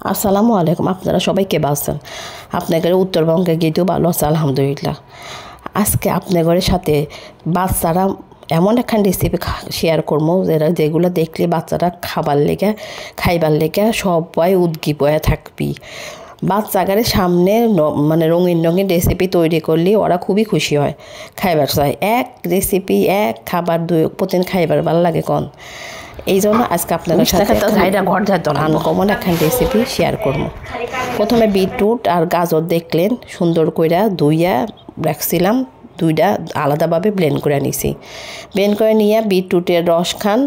আসসালামু আলাইকুম। আপনারা সবাই কে আছেন? আপনাদের উত্তরবঙ্গে গিয়েও ভালো আছে আলহামদুলিল্লাহ। আজকে আপনাদের সাথে বাচ্চারা এমন একখান রেসিপি শেয়ার করবো যেগুলো দেখলে বাচ্চারা খাইবার লেগে সবাই উদ্গ্রীব হয়ে থাকবি। বাচ্চাদের সামনে মানে রঙিন রঙিন রেসিপি তৈরি করলে ওরা খুবই খুশি হয়, খাইবার চায়। এক রেসিপি এক খাবার প্রতিদিন খাইবার ভালো লাগে কোন। এই জন্য আজকে আপনাদের সাথে আনকমন একখান রেসিপি শেয়ার করবো। প্রথমে বিটরুট আর গাজর দেখলেন সুন্দর কইরা ধুইয়া রাখছিলাম, দুইটা আলাদাভাবে ব্লেন্ড করে নিছি। ব্লেন্ড করে নিয়ে বিটরুটের রস খান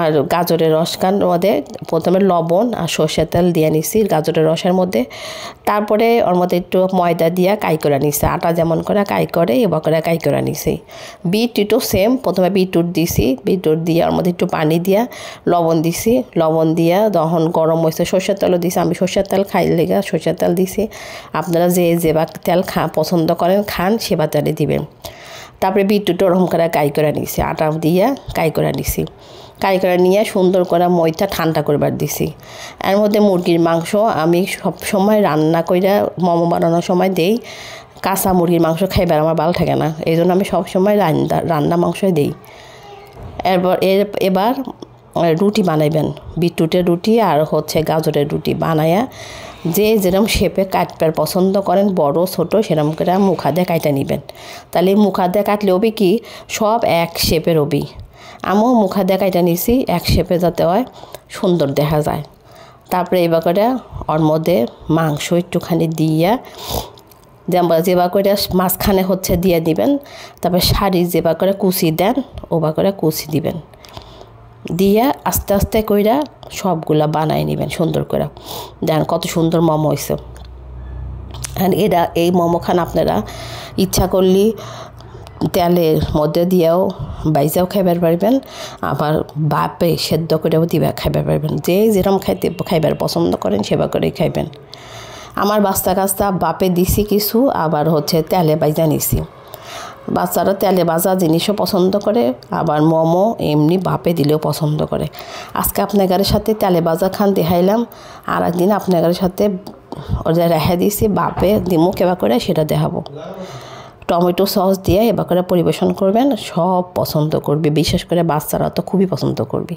আর গাজরের রস খান মধ্যে প্রথমে লবণ আর সর্ষের তেল দিয়ে নিছি গাজরের রসের মধ্যে। তারপরে ওর মধ্যে একটু ময়দা দিয়া কাই করে নিছি, আটা যেমন করে কাই করে এবার করে কাই করে নিছি। বিটরুটও সেম, প্রথমে বিটরুট দিছি, বিটরুট দিয়ে ওর মধ্যে একটু পানি দিয়া লবণ দিছি, লবণ দিয়া যখন গরম হয়েছে সর্ষের তেলও দিছি। আমি সর্ষের তেল খাই লেগে সর্ষের তেল দিছি, আপনারা যেবা তেল পছন্দ করেন খান সেবা তেলে দিবেন। তারপরে বিটরুট ওরকম করে কাই করে নিছি, আটা দিয়া কাই করে নিছি। কাই করে নিয়ে সুন্দর করে মইটা ঠান্ডা করবার দিছি। এর মধ্যে মুরগির মাংস আমি সব সময় রান্না কইরা মোমো বানানোর সময় দেই। কাঁচা মুরগির মাংস খাইবার আমার ভালো থাকে না, এই জন্য আমি সবসময় রান্না মাংসই দেই। এবার রুটি বানাইবেন, বিটরুটের রুটি আর গাজরের রুটি বানায়া যে যেরকম শেপে কাটবার পছন্দ করেন বড় ছোট সেরকম করে মুখা দিয়ে কাইটা নেবেন। তাহলে মুখা দিয়ে কাটলে হবি কি সব এক শেপের হবি। আমিও মুখা দিয়ে কাইটা নিছি এক শেপে যাতে হয় সুন্দর দেখা যায়। তারপরে এবার করে ওর মধ্যে মাংস একটুখানি দিয়া যেবা করে মাঝখানে দিয়ে দিবেন। তারপরে শাড়ি যেবা করে কুচি দেন ওবা করে কুচি দিবেন, দিয়া আস্তে আস্তে কইরা সবগুলা বানাই নেবেন সুন্দর করে। দেন কত সুন্দর মোমো হয়েছে। এই মোমো খান আপনারা ইচ্ছা করলে তেলের মধ্যে দিয়েও বাইজাও খাইবার পারবেন, আবার বাপে সেদ্ধ করেও দিবা খাইবার পারবেন। যে যেরকম খাইবার পছন্দ করেন সেবা করেই খাইবেন। আমার বাচ্চা বাপে দিছি কিছু, আবার তেলে বাইজা নিছি। বাচ্চারা তেলে ভাজা জিনিসও পছন্দ করে, আবার মোমো এমনি বাপে দিলেও পছন্দ করে। আজকে আপনাদের সাথে তেলে ভাজা খান দেখাইলাম, আর একদিন আপনাদের সাথে ওটা রেখে দিয়েছি বাপে দিমু কেবা করে সেটা দেখাবো। টমেটো সস দিয়ে এবার করে পরিবেশন করবেন, সব পছন্দ করবে, বিশেষ করে বাচ্চারা তো খুবই পছন্দ করবে।